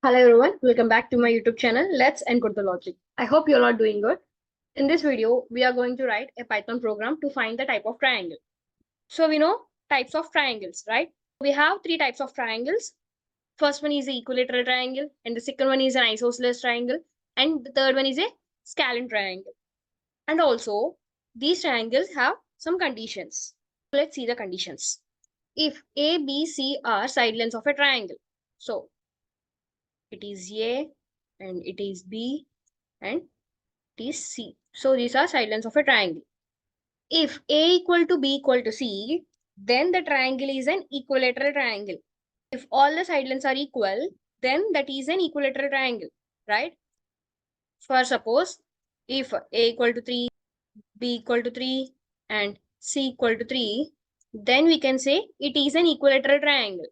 Hello everyone, welcome back to my YouTube channel. Let's encode the logic. I hope you all are doing good. In this video, we are going to write a Python program to find the type of triangle. So we know types of triangles, right? We have three types of triangles. First one is the equilateral triangle, and the second one is an isosceles triangle, and the third one is a scalene triangle. And also, these triangles have some conditions. Let's see the conditions. If A, B, C are side lengths of a triangle, so it is A and it is B and it is C. So these are side lengths of a triangle. If A equal to B equal to C, then the triangle is an equilateral triangle. If all the side lengths are equal, then that is an equilateral triangle, right? For suppose, if A equal to 3, B equal to 3 and C equal to 3, then we can say it is an equilateral triangle.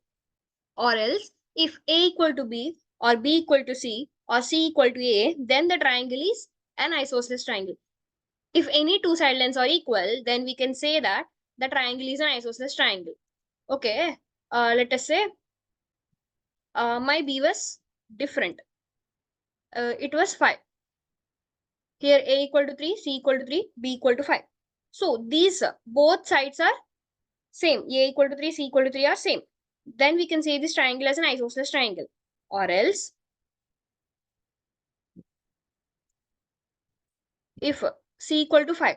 Or else, if A equal to B or B equal to C or C equal to A, then the triangle is an isosceles triangle. If any two side lengths are equal, then we can say that the triangle is an isosceles triangle. Okay, let us say my B was different. It was 5. Here A equal to 3, C equal to 3, B equal to 5. So these both sides are same. A equal to 3, C equal to 3 are same. Then we can say this triangle as an isosceles triangle. Or else, if C equal to 5,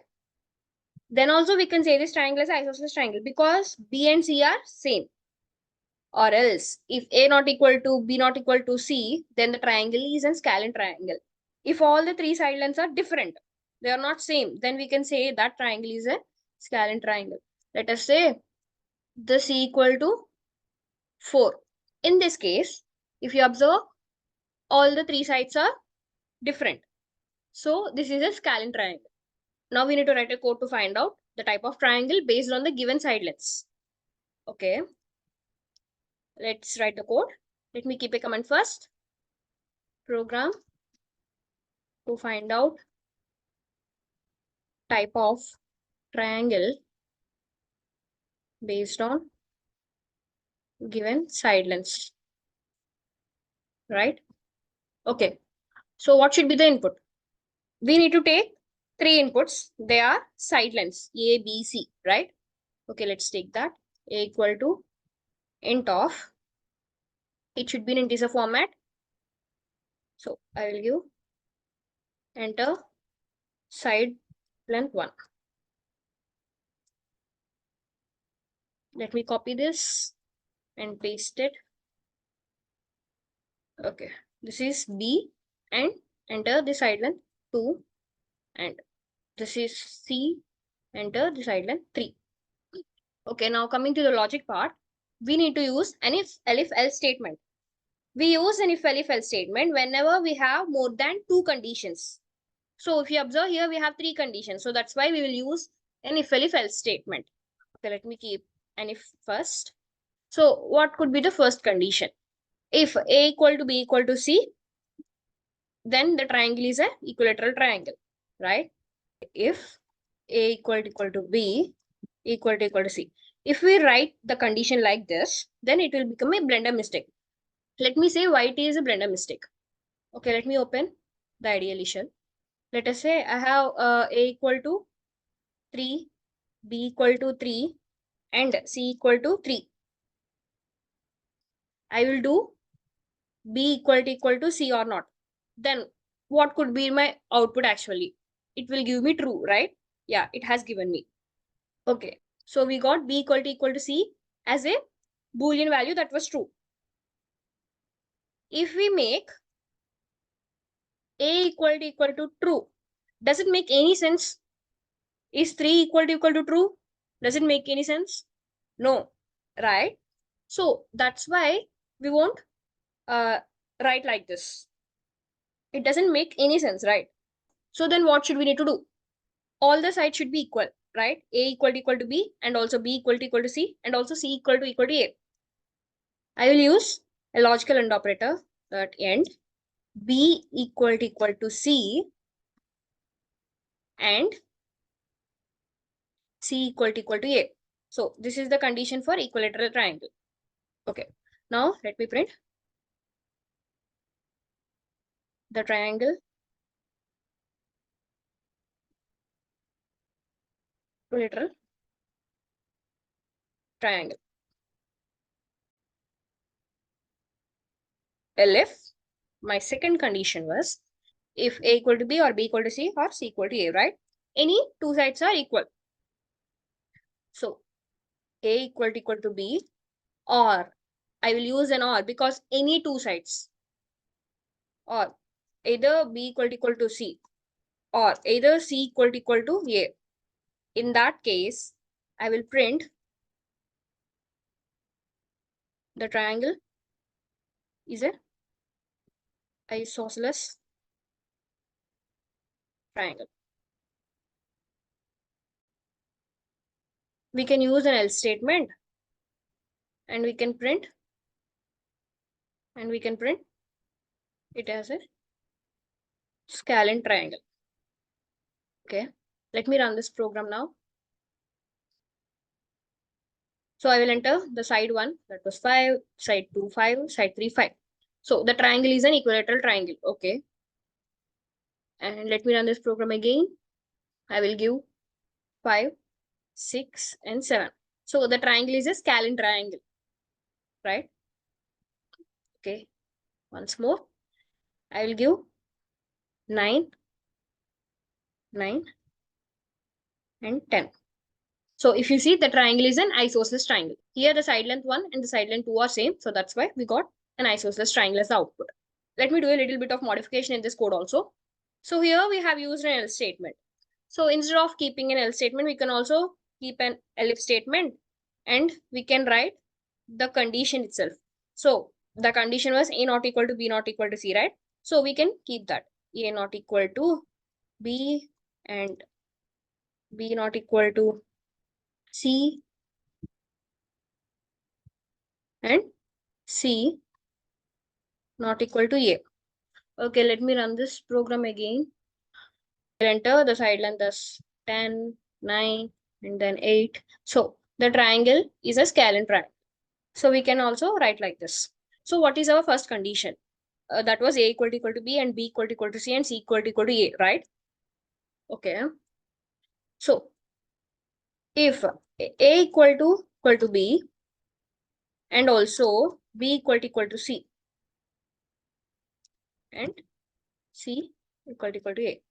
then also we can say this triangle is isosceles triangle because B and C are same. Or else, if A not equal to B not equal to C, then the triangle is a scalene triangle. If all the three side lengths are different, they are not same, then we can say that triangle is a scalene triangle. Let us say the C equal to 4. In this case, if you observe, all the three sides are different. So this is a scalene triangle. Now we need to write a code to find out the type of triangle based on the given side lengths. Okay. Let's write the code. Let me keep a comment first. Program to find out type of triangle based on given side lengths. Right? Okay. So what should be the input? We need to take three inputs. They are side lengths A, B, C. Right? Okay, let's take that. A equal to int of, it should be in integer format. So I will give enter side length 1. Let me copy this and paste it. Okay, this is B and enter the side length 2 and this is C, enter the side length 3. Okay, now coming to the logic part, we need to use an if else statement. We use an if else statement whenever we have more than two conditions. So if you observe here, we have three conditions. So that's why we will use an if else statement. Okay, let me keep an if first. So what could be the first condition? If A equal to B equal to C, then the triangle is an equilateral triangle, right? If A equal to B equal to C. If we write the condition like this, then it will become a blender mistake. Let me say why it is a blender mistake. Okay, let me open the ideal shell. Let us say I have A equal to 3, B equal to 3, and C equal to 3. I will do B equal to C or not. Then what could be my output actually? It will give me true, right? Yeah, it has given me. Okay, so we got B equal to C as a Boolean value that was true. If we make A equal to true, does it make any sense? Is 3 equal to true? Does it make any sense? No, right? So that's why we won't write like this. It doesn't make any sense, right? So then what should we need to do? All the sides should be equal, right? A equal to B and also B equal to C and also C equal to A. I will use a logical AND operator that end B equal to C and C equal to A. So this is the condition for equilateral triangle. Okay. Now let me print. the triangle equilateral triangle. If my second condition was if A equal to B or B equal to C or C equal to A, right? Any two sides are equal. So A equal to B, or I will use an or because any two sides, or either B equal to C or either C equal to A. In that case, I will print the triangle is a isosceles triangle. We can use an else statement and we can print it as a scalene triangle. Okay, let me run this program now. So I will enter the side 1, that was 5, side 2, 5, side 3, 5. So the triangle is an equilateral triangle. Okay. And let me run this program again. I will give 5, 6, and 7. So the triangle is a scalene triangle, right? Okay. Once more, I will give 9, 9, and 10. So if you see, the triangle is an isosceles triangle. Here the side length 1 and the side length 2 are same. So that's why we got an isosceles triangle as the output. Let me do a little bit of modification in this code also. So here we have used an else statement. So instead of keeping an else statement, we can also keep an elif statement and we can write the condition itself. So the condition was A not equal to B not equal to C, right? So we can keep that A not equal to B and B not equal to C and C not equal to A. Okay, let me run this program again. I'll enter the side length as 10, 9, and then 8. So the triangle is a scalene triangle. So we can also write like this. So what is our first condition? That was A equal to B and B equal to C and C equal to A, right? Okay. So if A equal to B and also B equal to C and C equal to A.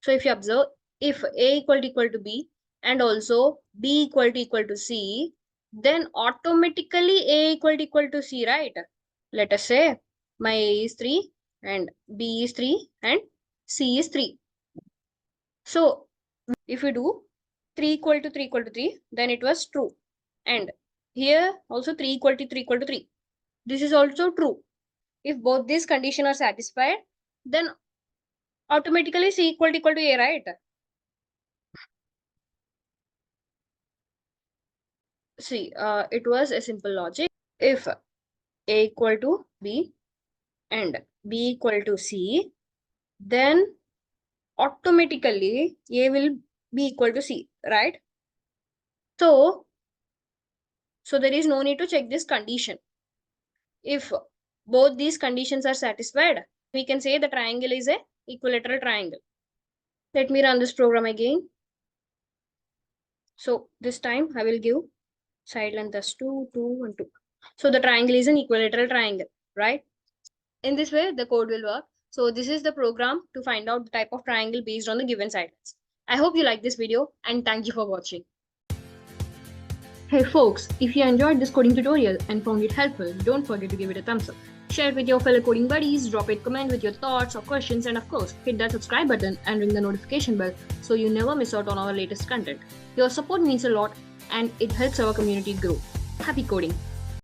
So if you observe, if A equal to B and also B equal to C, then automatically A equal to C, right? Let us say my A is 3 and B is 3 and C is 3. So if we do 3 equal to 3, then it was true. And here also 3 equal to 3. This is also true. If both these conditions are satisfied, then automatically C equal to A, right? See, it was a simple logic. If A equal to B and B equal to C, then automatically A will be equal to C, right? So there is no need to check this condition. If both these conditions are satisfied, we can say the triangle is a equilateral triangle. Let me run this program again. So this time I will give side length as 2, 2, and 2. So the triangle is an equilateral triangle, right? In this way, the code will work. So this is the program to find out the type of triangle based on the given side lengths. I hope you like this video and thank you for watching. Hey folks, if you enjoyed this coding tutorial and found it helpful, don't forget to give it a thumbs up. Share it with your fellow coding buddies, drop a comment with your thoughts or questions, and of course, hit that subscribe button and ring the notification bell so you never miss out on our latest content. Your support means a lot and it helps our community grow. Happy coding!